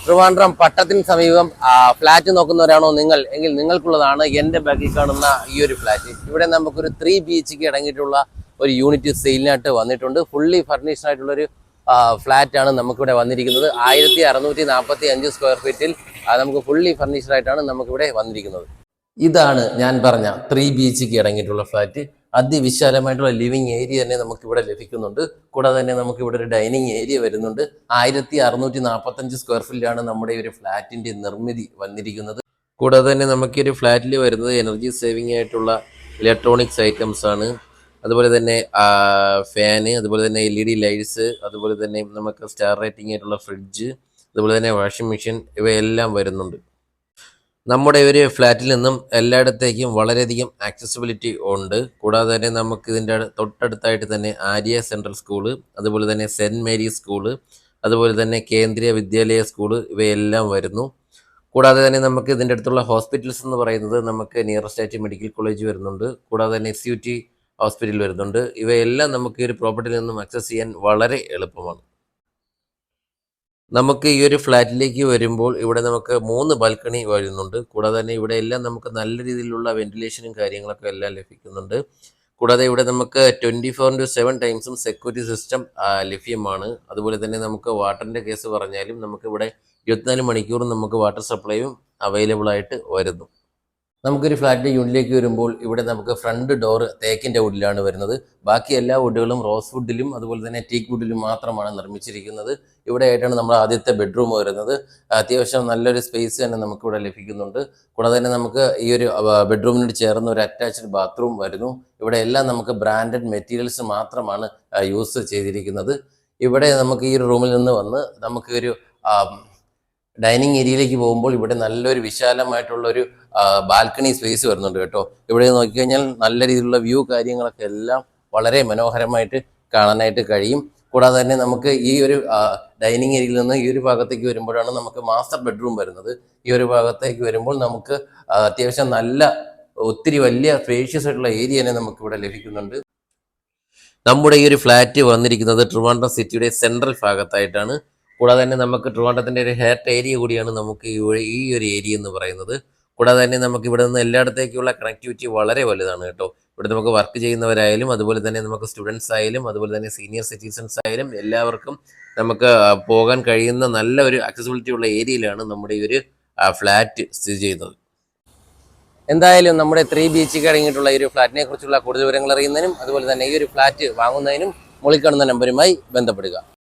ട്രിവാൻഡ്രം പട്ടത്തിന് സമീപം ഫ്ലാറ്റ് നോക്കുന്നവരാണോ നിങ്ങൾ എങ്കിൽ നിങ്ങൾക്കുള്ളതാണ് എൻ്റെ ബാക്കിൽ കാണുന്ന ഈ ഒരു ഫ്ലാറ്റ്. ഇവിടെ നമുക്കൊരു 3 BHK അടങ്ങിയിട്ടുള്ള ഒരു യൂണിറ്റ് സെയിലിനായിട്ട് വന്നിട്ടുണ്ട്. ഫുള്ളി ഫർണിഷ്ഡ് ആയിട്ടുള്ളൊരു ഫ്ലാറ്റ് ആണ് നമുക്കിവിടെ വന്നിരിക്കുന്നത്. 1645 സ്ക്വയർ ഫീറ്റിൽ നമുക്ക് ഫുള്ളി ഫർണിഷ്ഡ് ആയിട്ടാണ് നമുക്കിവിടെ വന്നിരിക്കുന്നത്. ഇതാണ് ഞാൻ പറഞ്ഞ 3 BHK അടങ്ങിയിട്ടുള്ള ഫ്ലാറ്റ്. അതിവിശാലമായിട്ടുള്ള ലിവിങ് ഏരിയ തന്നെ നമുക്കിവിടെ ലഭിക്കുന്നുണ്ട്. കൂടാതെ തന്നെ നമുക്കിവിടെ ഒരു ഡൈനിങ് ഏരിയ വരുന്നുണ്ട്. 1645 സ്ക്വയർ ഫീറ്റിലാണ് നമ്മുടെ ഒരു ഫ്ലാറ്റിന്റെ നിർമ്മിതി വന്നിരിക്കുന്നത്. കൂടാതെ തന്നെ നമുക്ക് ഈ ഒരു ഫ്ലാറ്റിൽ വരുന്നത് എനർജി സേവിങ് ആയിട്ടുള്ള ഇലക്ട്രോണിക്സ് ഐറ്റംസ് ആണ്. അതുപോലെ തന്നെ ഫാന്, അതുപോലെ തന്നെ LED ലൈറ്റ്സ്, അതുപോലെ തന്നെ നമുക്ക് സ്റ്റാർ റേറ്റിംഗ് ആയിട്ടുള്ള ഫ്രിഡ്ജ്, അതുപോലെ തന്നെ വാഷിംഗ് മെഷീൻ ഇവയെല്ലാം വരുന്നുണ്ട്. നമ്മുടെ ഒരു ഫ്ലാറ്റിൽ നിന്നും എല്ലായിടത്തേക്കും വളരെയധികം ആക്സസിബിലിറ്റി ഉണ്ട്. കൂടാതെ തന്നെ നമുക്ക് ഇതിൻ്റെ തൊട്ടടുത്തായിട്ട് തന്നെ ആര്യ സെൻട്രൽ സ്കൂള്, അതുപോലെ തന്നെ സെൻറ്റ് മേരീസ് സ്കൂള്, അതുപോലെ തന്നെ കേന്ദ്രീയ വിദ്യാലയ സ്കൂള് ഇവയെല്ലാം വരുന്നു. കൂടാതെ തന്നെ നമുക്ക് ഇതിൻ്റെ അടുത്തുള്ള ഹോസ്പിറ്റൽസ് എന്ന് പറയുന്നത് നമുക്ക് നിയറസ്റ്റ് ആയിട്ട് മെഡിക്കൽ കോളേജ് വരുന്നുണ്ട്. കൂടാതെ തന്നെ SUT ഹോസ്പിറ്റൽ വരുന്നുണ്ട്. ഇവയെല്ലാം നമുക്ക് ഈ ഒരു പ്രോപ്പർട്ടിയിൽ നിന്നും ആക്സസ് ചെയ്യാൻ വളരെ എളുപ്പമാണ്. നമുക്ക് ഈ ഒരു ഫ്ലാറ്റിലേക്ക് വരുമ്പോൾ ഇവിടെ നമുക്ക് 3 ബാൽക്കണി വരുന്നുണ്ട്. കൂടാതെ തന്നെ ഇവിടെ എല്ലാം നമുക്ക് നല്ല രീതിയിലുള്ള വെന്റിലേഷനും കാര്യങ്ങളൊക്കെ എല്ലാം ലഭിക്കുന്നുണ്ട്. കൂടാതെ ഇവിടെ നമുക്ക് 24/7 ടൈംസും സെക്യൂരിറ്റി സിസ്റ്റം ലഭ്യമാണ്. അതുപോലെ തന്നെ നമുക്ക് വാട്ടറിൻ്റെ കേസ് പറഞ്ഞാലും നമുക്കിവിടെ 24 മണിക്കൂറും നമുക്ക് വാട്ടർ സപ്ലൈയും അവൈലബിൾ ആയിട്ട് വരുന്നു. നമുക്കൊരു ഫ്ലാറ്റിൻ്റെ യൂണിറ്റിലേക്ക് വരുമ്പോൾ ഇവിടെ നമുക്ക് ഫ്രണ്ട് ഡോർ തേക്കിൻ്റെ വുഡിലാണ് വരുന്നത്. ബാക്കി എല്ലാ വുഡുകളും റോസ് വുഡിലും അതുപോലെ തന്നെ ടീക്ക് വുഡിലും മാത്രമാണ് നിർമ്മിച്ചിരിക്കുന്നത്. ഇവിടെ ആയിട്ടാണ് നമ്മുടെ ആദ്യത്തെ ബെഡ്റൂം വരുന്നത്. അത്യാവശ്യം നല്ലൊരു സ്പേസ് തന്നെ നമുക്കിവിടെ ലഭിക്കുന്നുണ്ട്. കൂടാതെ തന്നെ നമുക്ക് ഈ ഒരു ബെഡ്റൂമിനോട് ചേർന്ന് ഒരു അറ്റാച്ച്ഡ് ബാത്റൂം വരുന്നു. ഇവിടെ എല്ലാം നമുക്ക് ബ്രാൻഡഡ് മെറ്റീരിയൽസ് മാത്രമാണ് യൂസ് ചെയ്തിരിക്കുന്നത്. ഇവിടെ നമുക്ക് ഈ ഒരു റൂമിൽ നിന്ന് വന്ന് നമുക്ക് ഒരു ഡൈനിങ് ഏരിയയിലേക്ക് പോകുമ്പോൾ ഇവിടെ നല്ലൊരു വിശാലമായിട്ടുള്ളൊരു ബാൽക്കണി സ്പേസ് വരുന്നുണ്ട് കേട്ടോ. ഇവിടെ നോക്കിക്കഴിഞ്ഞാൽ നല്ല രീതിയിലുള്ള വ്യൂ കാര്യങ്ങളൊക്കെ എല്ലാം വളരെ മനോഹരമായിട്ട് കാണാനായിട്ട് കഴിയും. കൂടാതെ തന്നെ നമുക്ക് ഈ ഒരു ഡൈനിങ് ഏരിയയിൽ നിന്ന് ഈ ഒരു ഭാഗത്തേക്ക് വരുമ്പോഴാണ് നമുക്ക് മാസ്റ്റർ ബെഡ്റൂം വരുന്നത്. ഈ ഒരു ഭാഗത്തേക്ക് വരുമ്പോൾ നമുക്ക് അത്യാവശ്യം നല്ല ഒത്തിരി വലിയ സ്പേഷ്യസ് ആയിട്ടുള്ള ഏരിയ തന്നെ നമുക്ക് ഇവിടെ ലഭിക്കുന്നുണ്ട്. നമ്മുടെ ഈ ഒരു ഫ്ലാറ്റ് വന്നിരിക്കുന്നത് ട്രിവാൻഡ്രം സിറ്റിയുടെ സെൻട്രൽ ഭാഗത്തായിട്ടാണ്. കൂടാതെ തന്നെ നമുക്ക് ട്രിവാൻഡ്രത്തിൻ്റെ ഒരു ഹെർട്ട് ഏരിയ കൂടിയാണ് നമുക്ക് ഈ ഒരു ഏരിയ എന്ന് പറയുന്നത്. കൂടാതെ തന്നെ നമുക്ക് ഇവിടെ നിന്ന് എല്ലായിടത്തേക്കുള്ള കണക്ടിവിറ്റി വളരെ വലുതാണ് കേട്ടോ. ഇവിടെ നമുക്ക് വർക്ക് ചെയ്യുന്നവരായാലും അതുപോലെ തന്നെ നമുക്ക് സ്റ്റുഡൻസ് ആയാലും അതുപോലെ തന്നെ സീനിയർ സിറ്റിസൺസ് ആയാലും എല്ലാവർക്കും നമുക്ക് പോകാൻ കഴിയുന്ന നല്ല ഒരു ആക്സസിബിലിറ്റി ഉള്ള ഏരിയയിലാണ് നമ്മുടെ ഈ ഒരു ഫ്ലാറ്റ് സ്ഥിതി ചെയ്യുന്നത്. എന്തായാലും നമ്മുടെ 3 BHK അടങ്ങിയിട്ടുള്ള ഈ ഒരു ഫ്ലാറ്റിനെ കുറിച്ചുള്ള കൂടുതൽ വിവരങ്ങൾ അറിയുന്നതിനും അതുപോലെ തന്നെ ഈ ഒരു ഫ്ലാറ്റ് വാങ്ങുന്നതിനും മുകളിൽ കാണുന്ന നമ്പറുമായി ബന്ധപ്പെടുക.